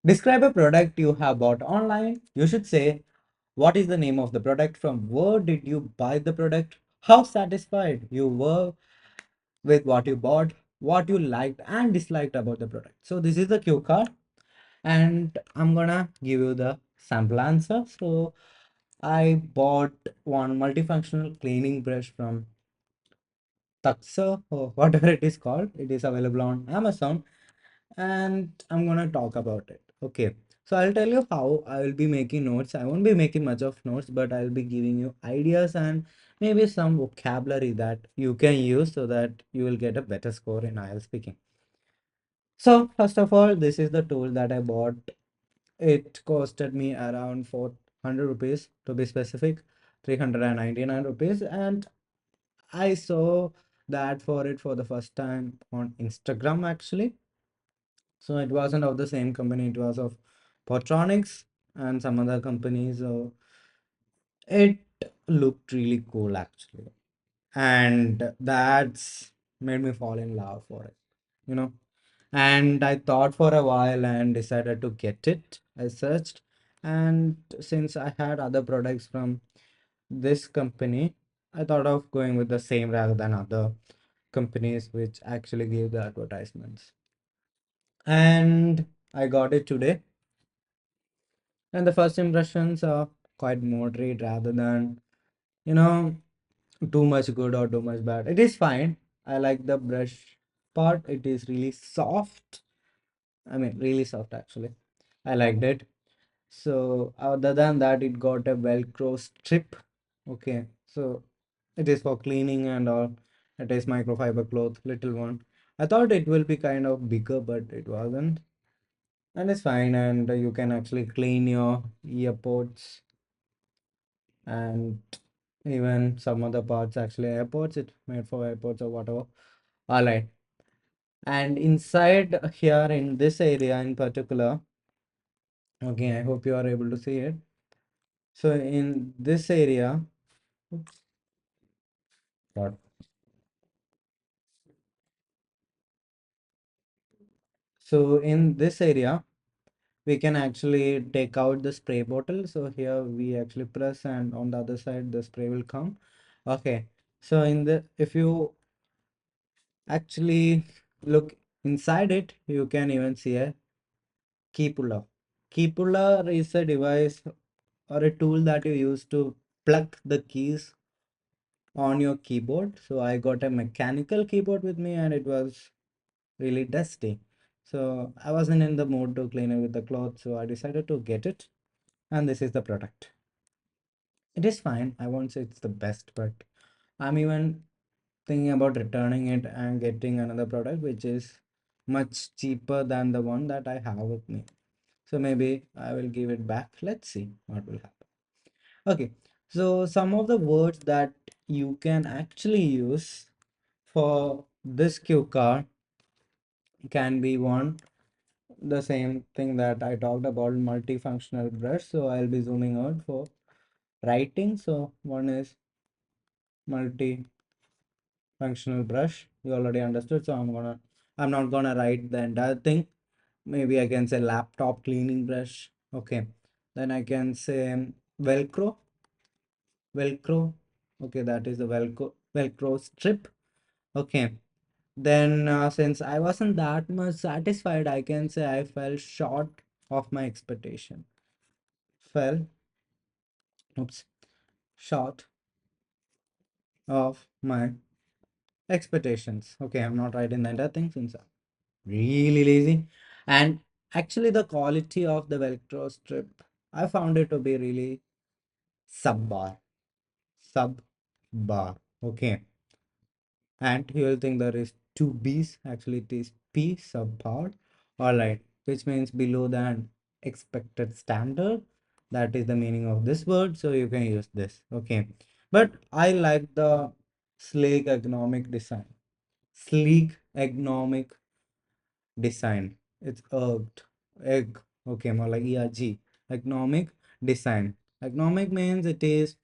Describe a product you have bought online. You should say what is the name of the product, from where did you buy the product, how satisfied you were with what you bought, what you liked and disliked about the product. So this is the cue card, and I'm gonna give you the sample answer. So I bought one multifunctional cleaning brush from Tukzer or whatever it is called. It is available on Amazon, and I'm gonna talk about it. Okay, so I'll tell you how I will be making notes. I won't be making much of notes, but I'll be giving you ideas and maybe some vocabulary that you can use so that you will get a better score in IELTS speaking. So first of all, this is the tool that I bought. It costed me around 400 rupees to be specific, 399 rupees, and I saw that for it for the first time on Instagram actually. So it wasn't of the same company, it was of Portronics and some other companies. So it looked really cool actually. And that's made me fall in love for it, you know. And I thought for a while and decided to get it. I searched, and since I had other products from this company, I thought of going with the same rather than other companies which actually give the advertisements. And I got it today. And the first impressions are quite moderate rather than, you know, too much good or too much bad. It is fine. I like the brush part. It is really soft. I mean, really soft actually. I liked it. So other than that, it got a Velcro strip. Okay, so it is for cleaning and all. It is microfiber cloth, little one. I thought it will be kind of bigger, but it wasn't. And it's fine. And you can actually clean your earpods and even some other parts, actually airports. It's made for airports or whatever. All right. And inside here in this area in particular, okay, I hope you are able to see it. So in this area, oops, what? So in this area, we can actually take out the spray bottle. So here we actually press, and on the other side the spray will come. Okay. So in the, if you actually look inside it, you can even see a key puller. Key puller is a device or a tool that you use to plug the keys on your keyboard. So I got a mechanical keyboard with me and it was really dusty. So I wasn't in the mood to clean it with the cloth, so I decided to get it, and this is the product. It is fine. I won't say it's the best, but I'm even thinking about returning it and getting another product which is much cheaper than the one that I have with me. So maybe I will give it back. Let's see what will happen. Okay, so some of the words that you can actually use for this cue card can be one, the same thing that I talked about, multifunctional brush. So I'll be zooming out for writing. So one is multifunctional brush. You already understood. So I'm not gonna write the entire thing. Maybe I can say laptop cleaning brush. Okay. Then I can say Velcro. Velcro. Okay, that is the Velcro strip. Okay. Then since I wasn't that much satisfied, I can say I fell short of my expectation. Fell, oops, short of my expectations. Okay, I'm not writing the entire thing since I'm really lazy. And actually, the quality of the Velcro strip, I found it to be really subbar. Subbar. Okay. And you will think there is two B's. Actually, it is P, subpar. All right, which means below than expected standard. That is the meaning of this word. So you can use this. Okay. But I like the sleek ergonomic design. Sleek ergonomic design. It's erged. Egg. Okay, more like ERG. Ergonomic design. Ergonomic means it is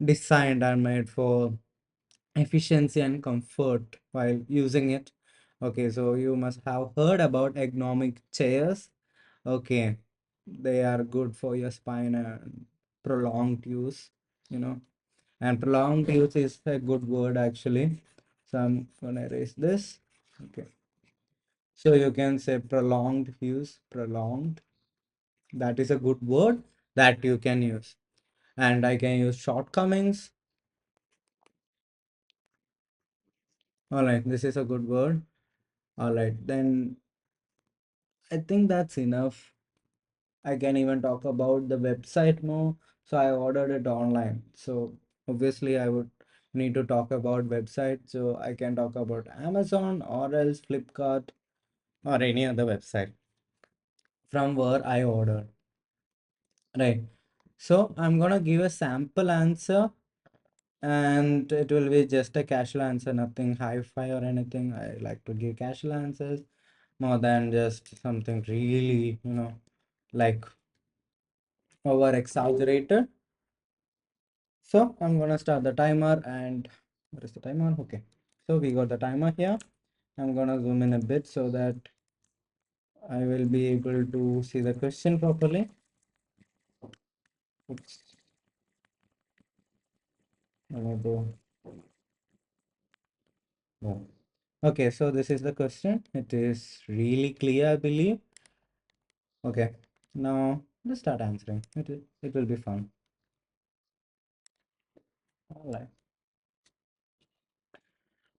designed and made for efficiency and comfort while using it. Okay, so you must have heard about ergonomic chairs. Okay, they are good for your spine and prolonged use, you know. And prolonged use is a good word actually. So I'm gonna erase this. Okay. So you can say prolonged use, prolonged. That is a good word that you can use. And I can use shortcomings. All right, this is a good word. All right, then I think that's enough. I can even talk about the website more. So I ordered it online. So obviously I would need to talk about website. So I can talk about Amazon or else Flipkart or any other website from where I ordered. Right. So I'm gonna give a sample answer and it will be just a casual answer, nothing hi-fi or anything. I like to give casual answers more than just something really, like over exaggerated. So I'm gonna start the timer and what is the timer? Okay. So we got the timer here. I'm gonna zoom in a bit so that I will be able to see the question properly. Oops. Let me go. No. Okay, so this is the question. It is really clear, I believe. Okay, now let's start answering. It will be fun. All right.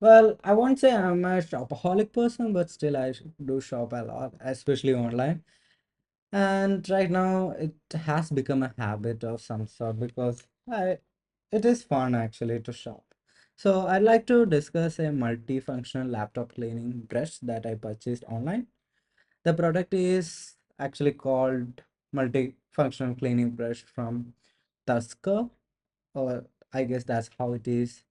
Well, I won't say I'm a shopaholic person, but still do shop a lot, especially online. And right now it has become a habit of some sort because it is fun actually to shop. So I'd like to discuss a multifunctional laptop cleaning brush that I purchased online. The product is actually called multifunctional cleaning brush from Tusker, or I guess that's how it is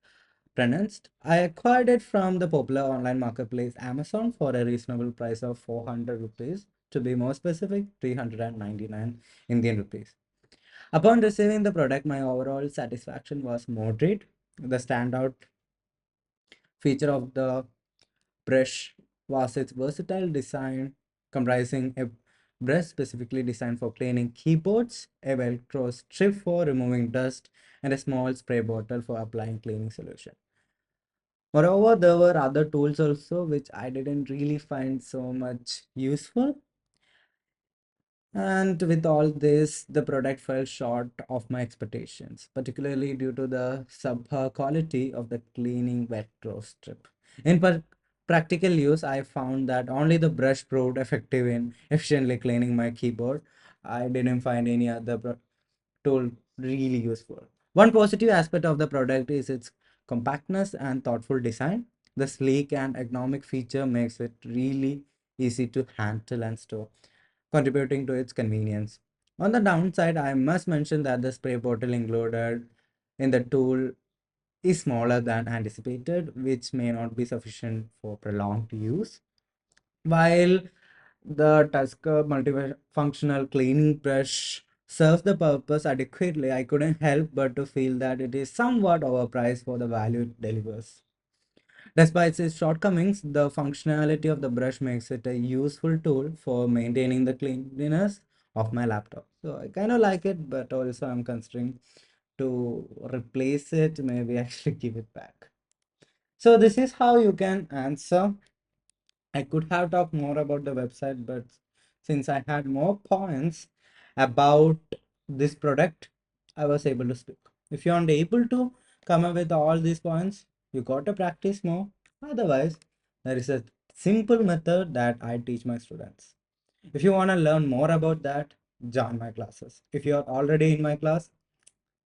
pronounced. I acquired it from the popular online marketplace Amazon for a reasonable price of 400 rupees. To be more specific, 399 Indian rupees. Upon receiving the product, my overall satisfaction was moderate. The standout feature of the brush was its versatile design, comprising a brush specifically designed for cleaning keyboards, a Velcro strip for removing dust, and a small spray bottle for applying cleaning solution. Moreover, there were other tools also which I didn't really find so much useful. And with all this, the product fell short of my expectations, particularly due to the subpar quality of the cleaning wet draw strip. In practical use, I found that only the brush proved effective in efficiently cleaning my keyboard. I didn't find any other tool really useful. One positive aspect of the product is its compactness and thoughtful design. The sleek and ergonomic feature makes it really easy to handle and store, contributing to its convenience. On the downside, I must mention that the spray bottle included in the tool is smaller than anticipated, which may not be sufficient for prolonged use. While the Tusker multifunctional cleaning brush serves the purpose adequately, I couldn't help but to feel that it is somewhat overpriced for the value it delivers. Despite its shortcomings, the functionality of the brush makes it a useful tool for maintaining the cleanliness of my laptop. So I kind of like it, but also I'm considering to replace it, maybe actually give it back. So this is how you can answer. I could have talked more about the website, but since I had more points about this product, I was able to speak. If you aren't able to come up with all these points, you got to practice more. Otherwise, there is a simple method that I teach my students. If you want to learn more about that, join my classes. If you are already in my class,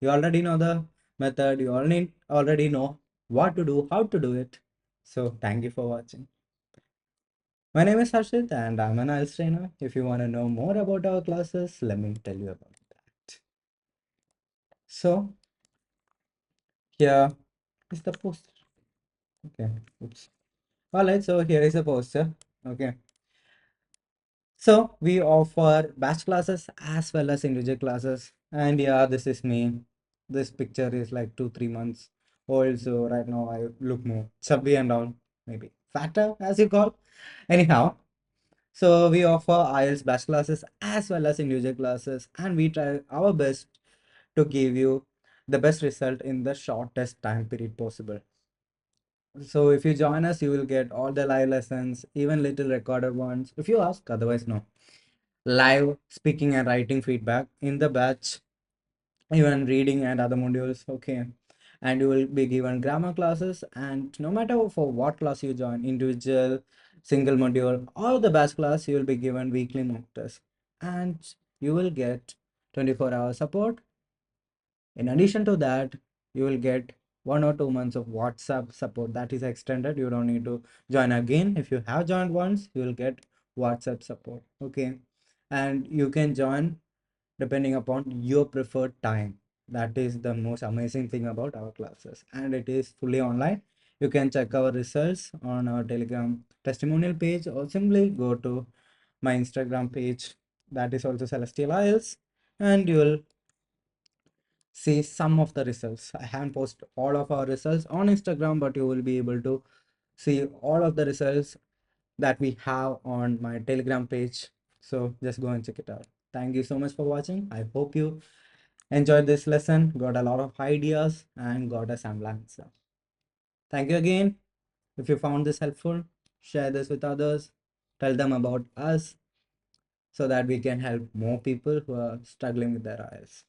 you already know the method, you already know what to do, how to do it. So, thank you for watching. My name is Harshit and I'm an IELTS trainer. If you want to know more about our classes, let me tell you about that. So, here is the poster. Okay, oops. Alright, so here is a poster. Okay, so we offer batch classes as well as individual classes. And yeah, this is me. This picture is like 2-3 months old. So right now I look more chubby and down, maybe fatter as you call. Anyhow, So we offer IELTS batch classes as well as individual classes, and we try our best to give you the best result in the shortest time period possible. So if you join us, you will get all the live lessons, even little recorded ones. If you ask, otherwise no. Live speaking and writing feedback in the batch, even reading and other modules. Okay. And you will be given grammar classes, and no matter for what class you join, individual, single module, or the batch class, you will be given weekly mock tests. And you will get 24-hour support. In addition to that, you will get 1 or 2 months of WhatsApp support that is extended. You don't need to join again. If you have joined once, you will get WhatsApp support. Okay. And you can join depending upon your preferred time. That is the most amazing thing about our classes. And it is fully online. You can check our results on our Telegram testimonial page, or simply go to my Instagram page, that is also Celestial IELTS, and you will see some of the results. I haven't posted all of our results on Instagram, but you will be able to see all of the results that we have on my Telegram page. So just go and check it out. Thank you so much for watching. I hope you enjoyed this lesson, got a lot of ideas, and got a sample answer. Thank you again. If you found this helpful, share this with others, tell them about us so that we can help more people who are struggling with their IELTS.